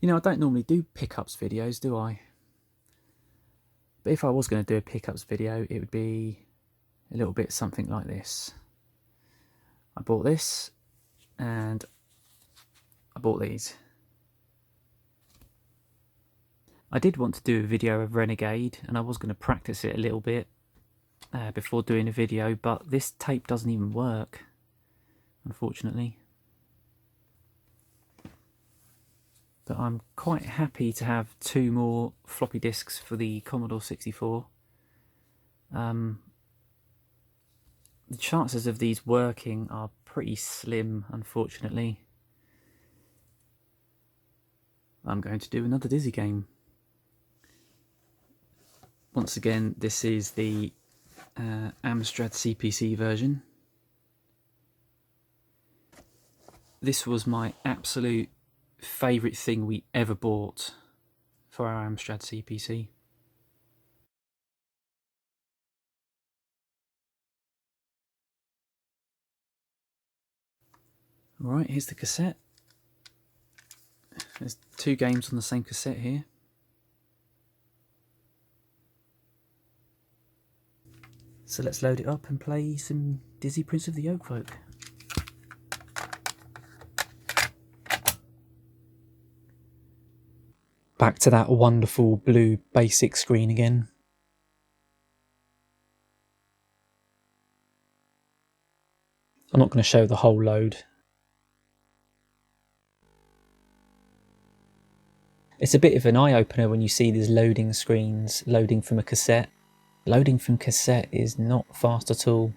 You know, I don't normally do pickups videos, do I? But if I was going to do a pickups video, it would be a little bit something like this. I bought this, and I bought these. I did want to do a video of Renegade, and I was going to practice it a little bit before doing a video, but this tape doesn't even work, unfortunately. But I'm quite happy to have 2 more floppy disks for the Commodore 64. The chances of these working are pretty slim, unfortunately. I'm going to do another Dizzy game. Once again, this is the Amstrad CPC version. This was my absolute favourite thing we ever bought for our Amstrad CPC. Right, here's the cassette. There's 2 games on the same cassette here. So let's load it up and play some Dizzy Prince of the Yolkfolk. Back to that wonderful blue basic screen again. I'm not going to show the whole load. It's a bit of an eye-opener when you see these loading screens loading from a cassette. Loading from cassette is not fast at all.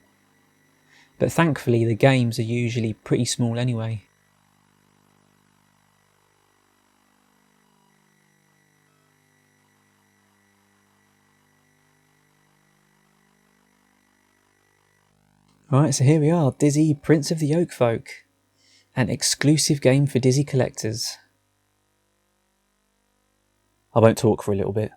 But thankfully the games are usually pretty small anyway. Right, so here we are, Dizzy Prince of the Yolkfolk. An exclusive game for Dizzy collectors. I won't talk for a little bit.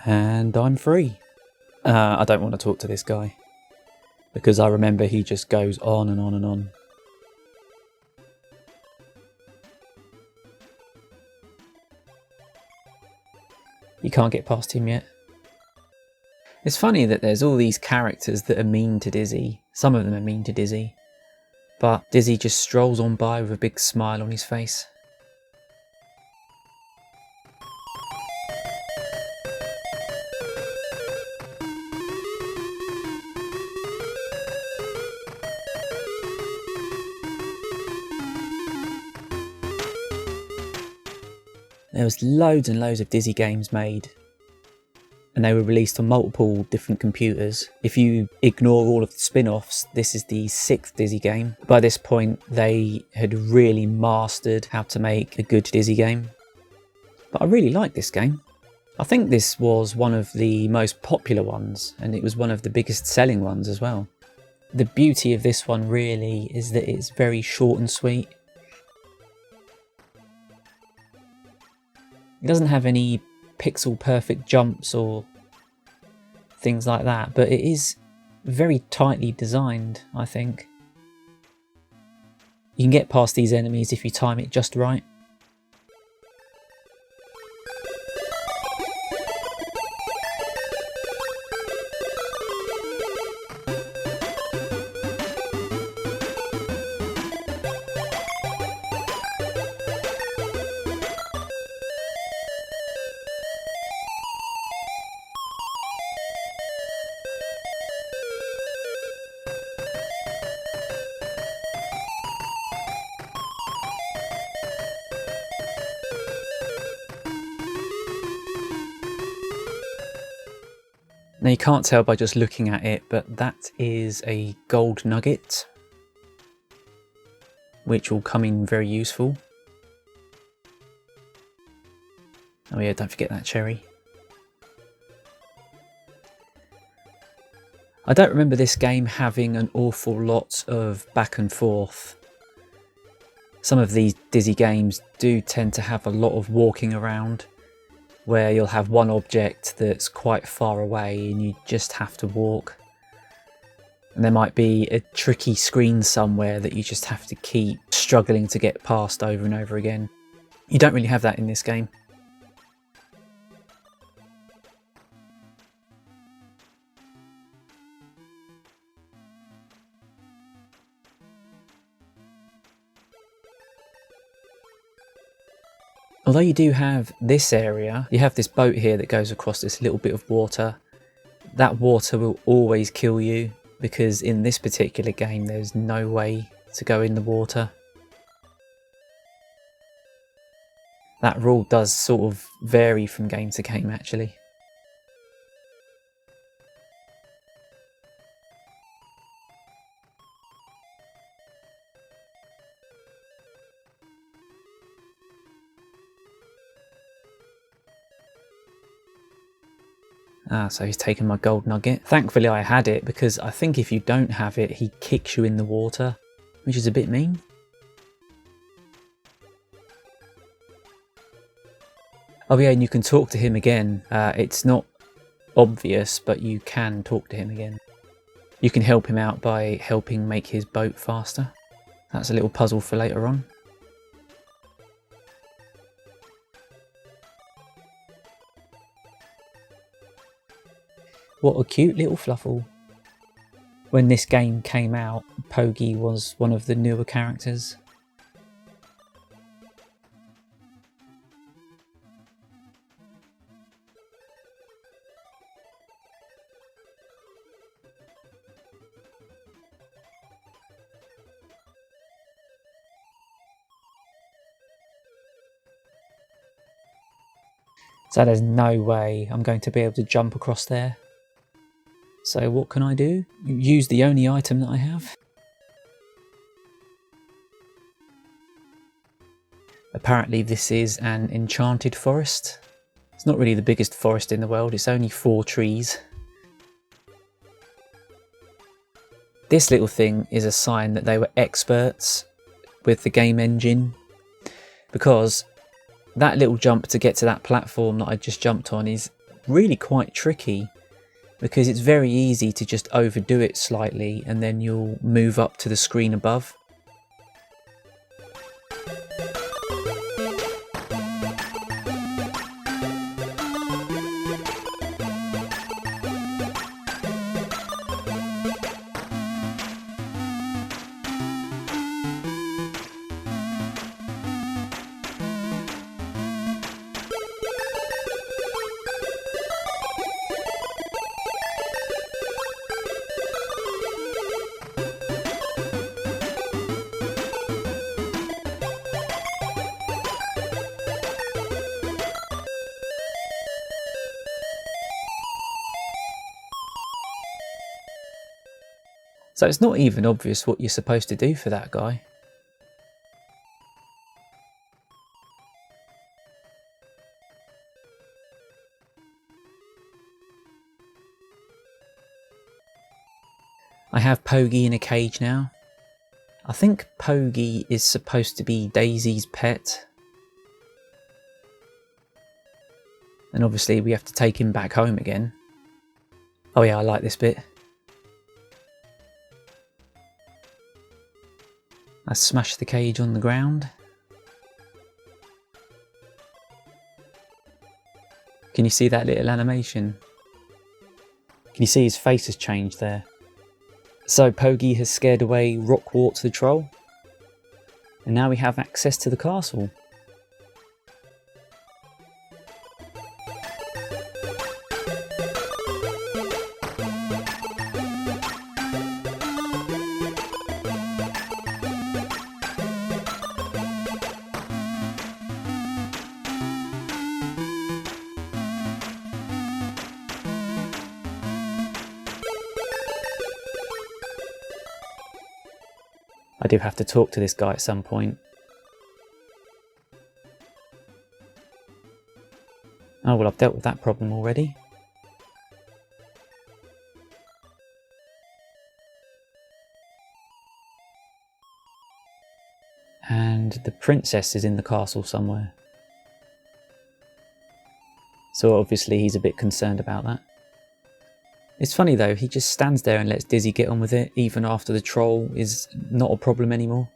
And I'm free. I don't want to talk to this guy, because I remember he just goes on and on and on. You can't get past him yet. It's funny that there's all these characters that are mean to Dizzy. Some of them are mean to Dizzy, but Dizzy just strolls on by with a big smile on his face. There was loads and loads of Dizzy games made, and they were released on multiple different computers. If you ignore all of the spin-offs, this is the 6th Dizzy game. By this point, they had really mastered how to make a good Dizzy game. But I really like this game. I think this was one of the most popular ones, and it was one of the biggest selling ones as well. The beauty of this one really is that it's very short and sweet. It doesn't have any pixel perfect jumps or things like that, but it is very tightly designed, I think. You can get past these enemies if you time it just right. Now you can't tell by just looking at it, but that is a gold nugget, which will come in very useful. Oh yeah, don't forget that cherry. I don't remember this game having an awful lot of back and forth. Some of these Dizzy games do tend to have a lot of walking around, where you'll have one object that's quite far away and you just have to walk. And there might be a tricky screen somewhere that you just have to keep struggling to get past over and over again. You don't really have that in this game. Although you do have this area, you have this boat here that goes across this little bit of water. That water will always kill you, because in this particular game there's no way to go in the water. That rule does sort of vary from game to game actually. Ah, so he's taken my gold nugget. Thankfully I had it, because I think if you don't have it, he kicks you in the water, which is a bit mean. Oh yeah, and you can talk to him again. It's not obvious, but you can talk to him again. You can help him out by helping make his boat faster. That's a little puzzle for later on. What a cute little fluffle. When this game came out, Pogi was one of the newer characters. So there's no way I'm going to be able to jump across there. So what can I do? Use the only item that I have. Apparently this is an enchanted forest. It's not really the biggest forest in the world, it's only 4 trees. This little thing is a sign that they were experts with the game engine, because that little jump to get to that platform that I just jumped on is really quite tricky, because it's very easy to just overdo it slightly and then you'll move up to the screen above. So it's not even obvious what you're supposed to do for that guy. I have Pogi in a cage now. I think Pogi is supposed to be Daisy's pet. And obviously we have to take him back home again. Oh yeah, I like this bit. I smash the cage on the ground. Can you see that little animation? Can you see his face has changed there? So Pogi has scared away Rockwart the troll. And now we have access to the castle. I do have to talk to this guy at some point. Oh well, I've dealt with that problem already. And the princess is in the castle somewhere. So obviously he's a bit concerned about that. It's funny though, he just stands there and lets Dizzy get on with it, even after the troll is not a problem anymore.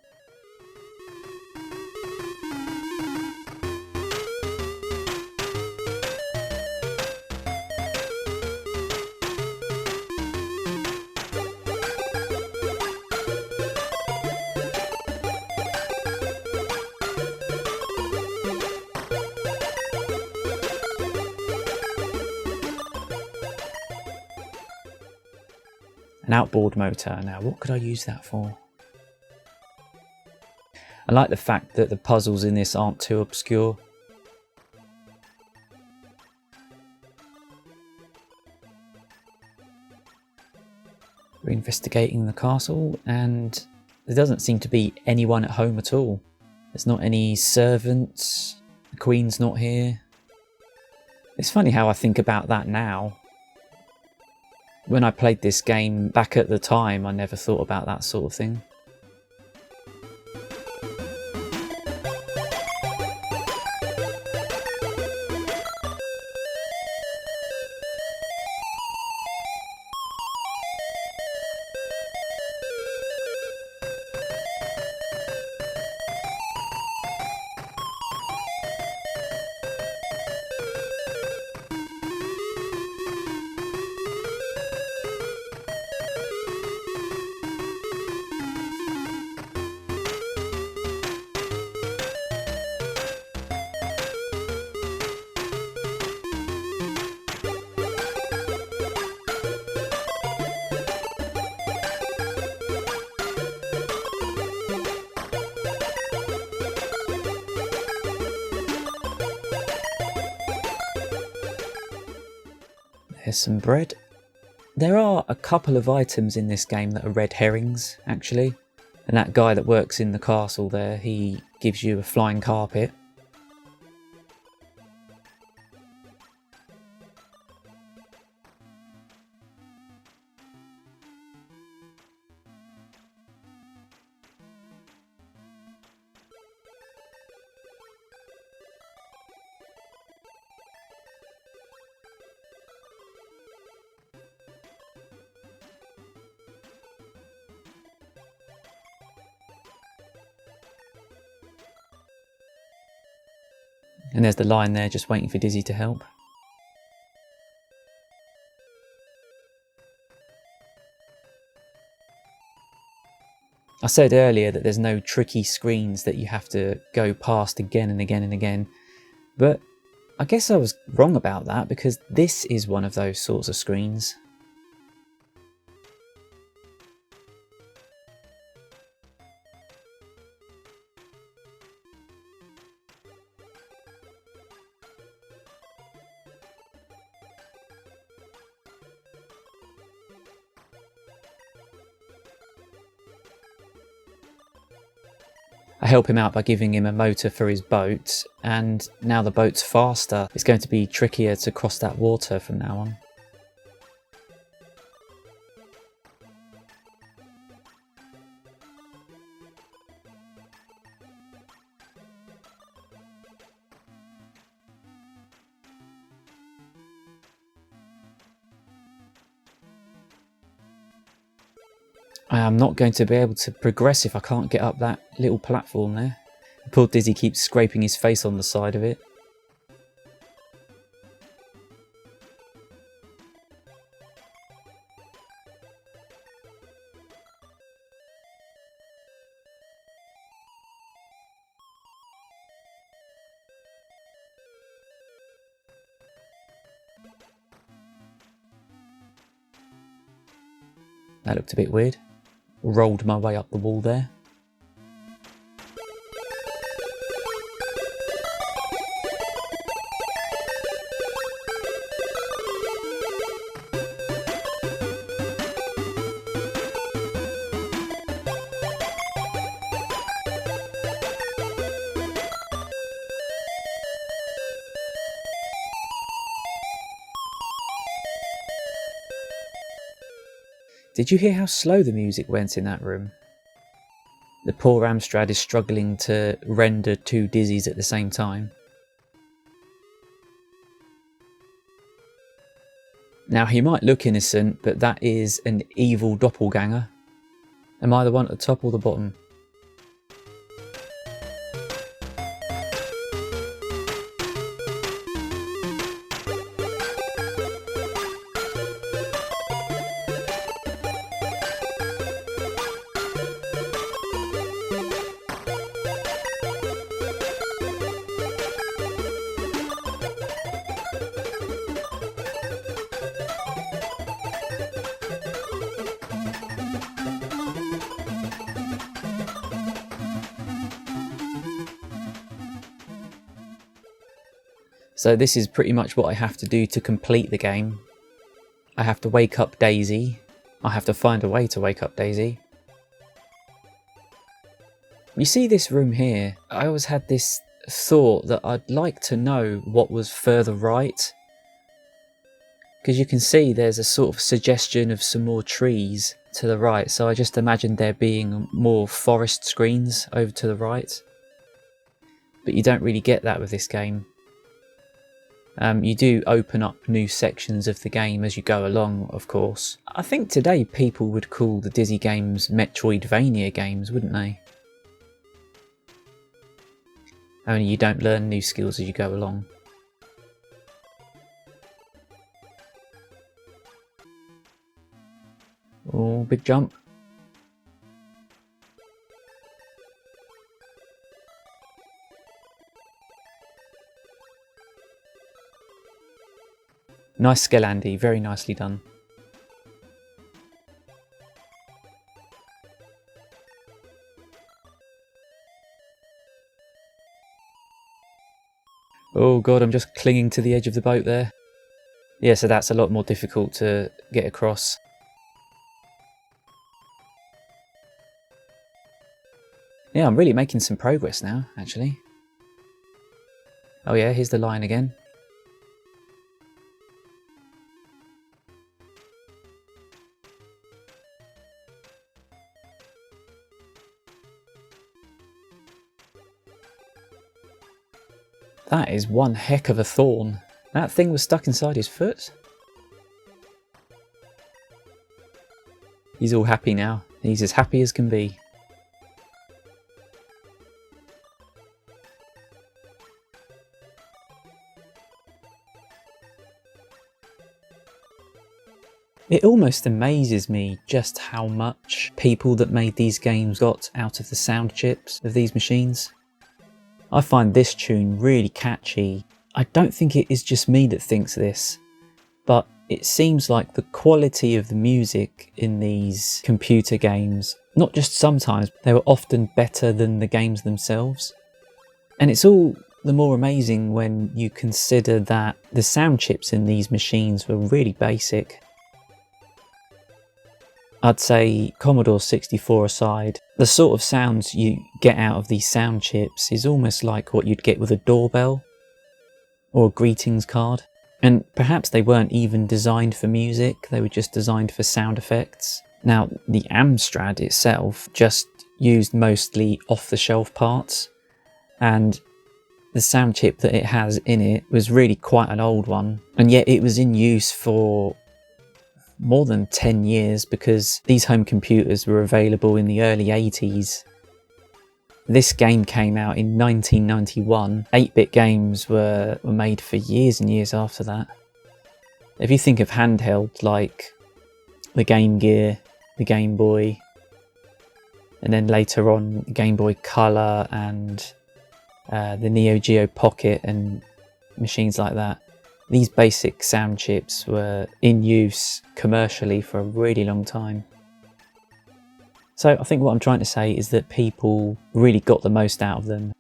An outboard motor. Now, what could I use that for? I like the fact that the puzzles in this aren't too obscure. We're investigating the castle, and there doesn't seem to be anyone at home at all. There's not any servants. The Queen's not here. It's funny how I think about that now. When I played this game back at the time, I never thought about that sort of thing. There's some bread. There are a couple of items in this game that are red herrings, actually. And that guy that works in the castle there, he gives you a flying carpet. And there's the line there, just waiting for Dizzy to help. I said earlier that there's no tricky screens that you have to go past again and again and again, but I guess I was wrong about that, because this is one of those sorts of screens. I help him out by giving him a motor for his boat, and now the boat's faster. It's going to be trickier to cross that water from now on. I am not going to be able to progress if I can't get up that little platform there. Poor Dizzy keeps scraping his face on the side of it. That looked a bit weird. Rolled my way up the wall there. Did you hear how slow the music went in that room? The poor Amstrad is struggling to render 2 Dizzies at the same time. Now, he might look innocent, but that is an evil doppelganger. Am I the one at the top or the bottom? So this is pretty much what I have to do to complete the game. I have to wake up Daisy. I have to find a way to wake up Daisy. You see this room here? I always had this thought that I'd like to know what was further right. Because you can see there's a sort of suggestion of some more trees to the right, so I just imagined there being more forest screens over to the right. But you don't really get that with this game. You do open up new sections of the game as you go along, of course. I think today people would call the Dizzy games Metroidvania games, wouldn't they? Only you don't learn new skills as you go along. Oh, big jump. Nice skill, Andy. Very nicely done. Oh god, I'm just clinging to the edge of the boat there. Yeah, so that's a lot more difficult to get across. Yeah, I'm really making some progress now, actually. Oh yeah, here's the line again. That is one heck of a thorn. That thing was stuck inside his foot. He's all happy now. He's as happy as can be. It almost amazes me just how much people that made these games got out of the sound chips of these machines. I find this tune really catchy. I don't think it is just me that thinks this, but it seems like the quality of the music in these computer games, not just sometimes, they were often better than the games themselves. And it's all the more amazing when you consider that the sound chips in these machines were really basic. I'd say Commodore 64 aside, the sort of sounds you get out of these sound chips is almost like what you'd get with a doorbell or a greetings card. And perhaps they weren't even designed for music, they were just designed for sound effects. Now, the Amstrad itself just used mostly off-the-shelf parts, and the sound chip that it has in it was really quite an old one, and yet it was in use for more than 10 years because these home computers were available in the early 80s. This game came out in 1991. 8-bit games were made for years and years after that. If you think of handheld like the Game Gear, the Game Boy, and then later on Game Boy Color and the Neo Geo Pocket and machines like that, these basic sound chips were in use commercially for a really long time. So I think what I'm trying to say is that people really got the most out of them.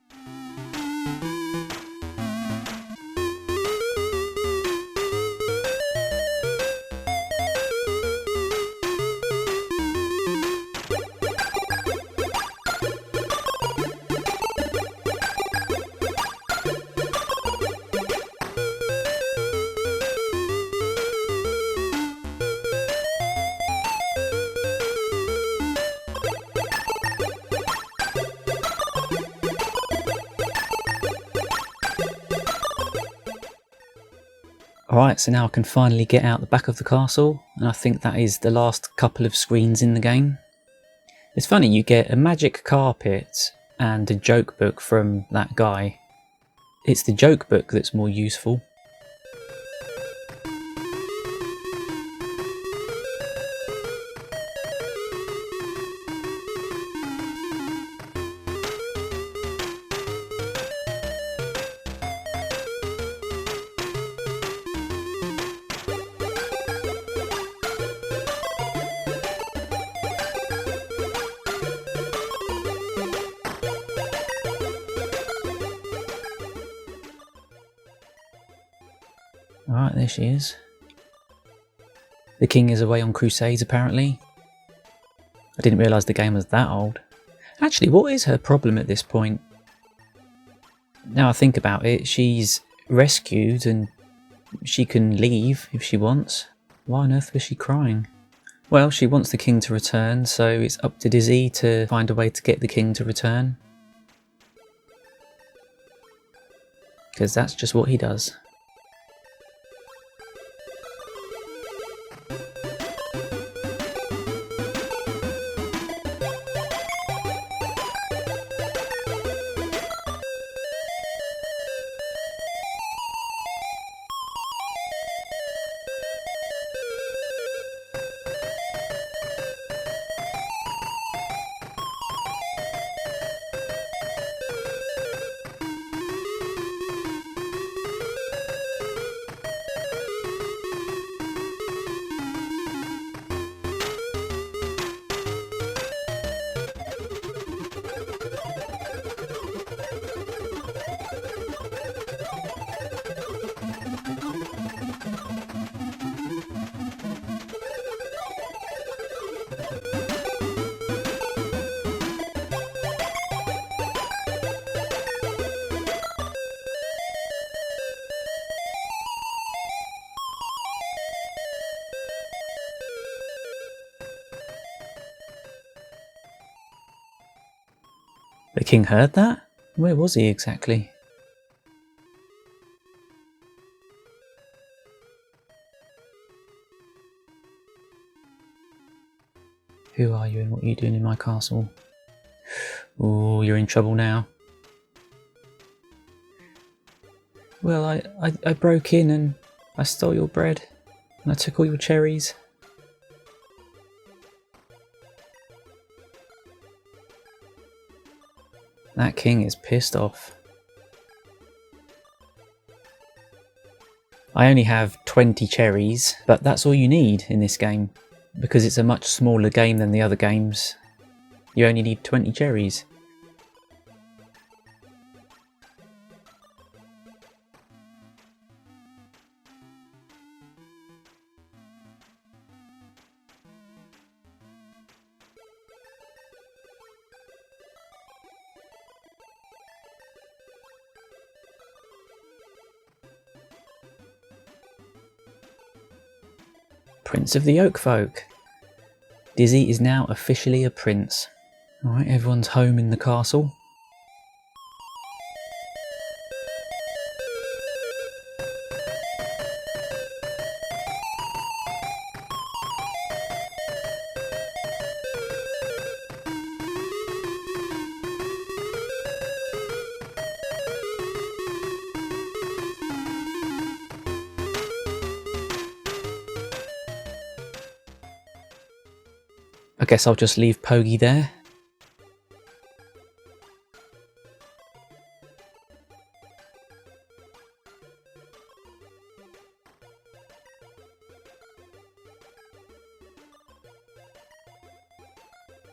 Alright, so now I can finally get out the back of the castle, and I think that is the last couple of screens in the game. It's funny, you get a magic carpet and a joke book from that guy. It's the joke book that's more useful. Alright, there she is. The king is away on crusades apparently. I didn't realise the game was that old. Actually, what is her problem at this point? Now I think about it, she's rescued and she can leave if she wants. Why on earth was she crying? Well, she wants the king to return, so it's up to Dizzy to find a way to get the king to return. Because that's just what he does. The king heard that? Where was he exactly? Who are you and what are you doing in my castle? Oh, you're in trouble now. Well, I broke in and I stole your bread and I took all your cherries. That king is pissed off. I only have 20 cherries, but that's all you need in this game, because it's a much smaller game than the other games. You only need 20 cherries. Prince of the Yolkfolk. Dizzy is now officially a prince. Alright, everyone's home in the castle. I guess I'll just leave Pogie there.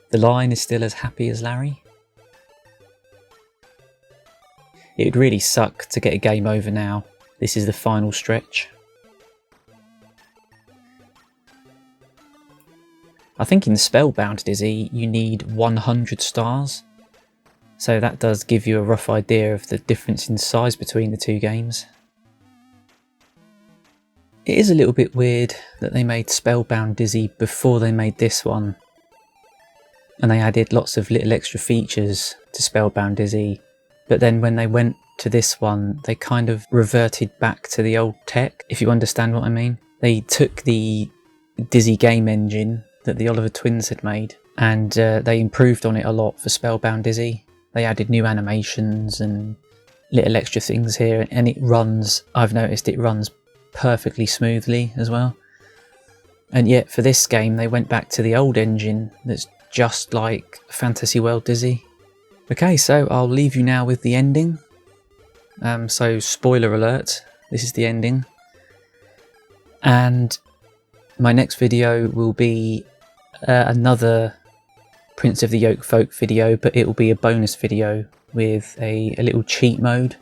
The Lion is still as happy as Larry. It would really suck to get a game over now. This is the final stretch. I think in Spellbound Dizzy you need 100 stars, so that does give you a rough idea of the difference in size between the two games. It is a little bit weird that they made Spellbound Dizzy before they made this one, and they added lots of little extra features to Spellbound Dizzy, but then when they went to this one, they kind of reverted back to the old tech, if you understand what I mean. They took the Dizzy game engine that the Oliver twins had made, and they improved on it a lot for Spellbound Dizzy. They added new animations and little extra things here, and it runs, I've noticed it runs perfectly smoothly as well. And yet for this game they went back to the old engine that's just like Fantasy World Dizzy. Okay, so I'll leave you now with the ending. So spoiler alert, this is the ending. And my next video will be another Prince of the Yolkfolk video, but it will be a bonus video with a little cheat mode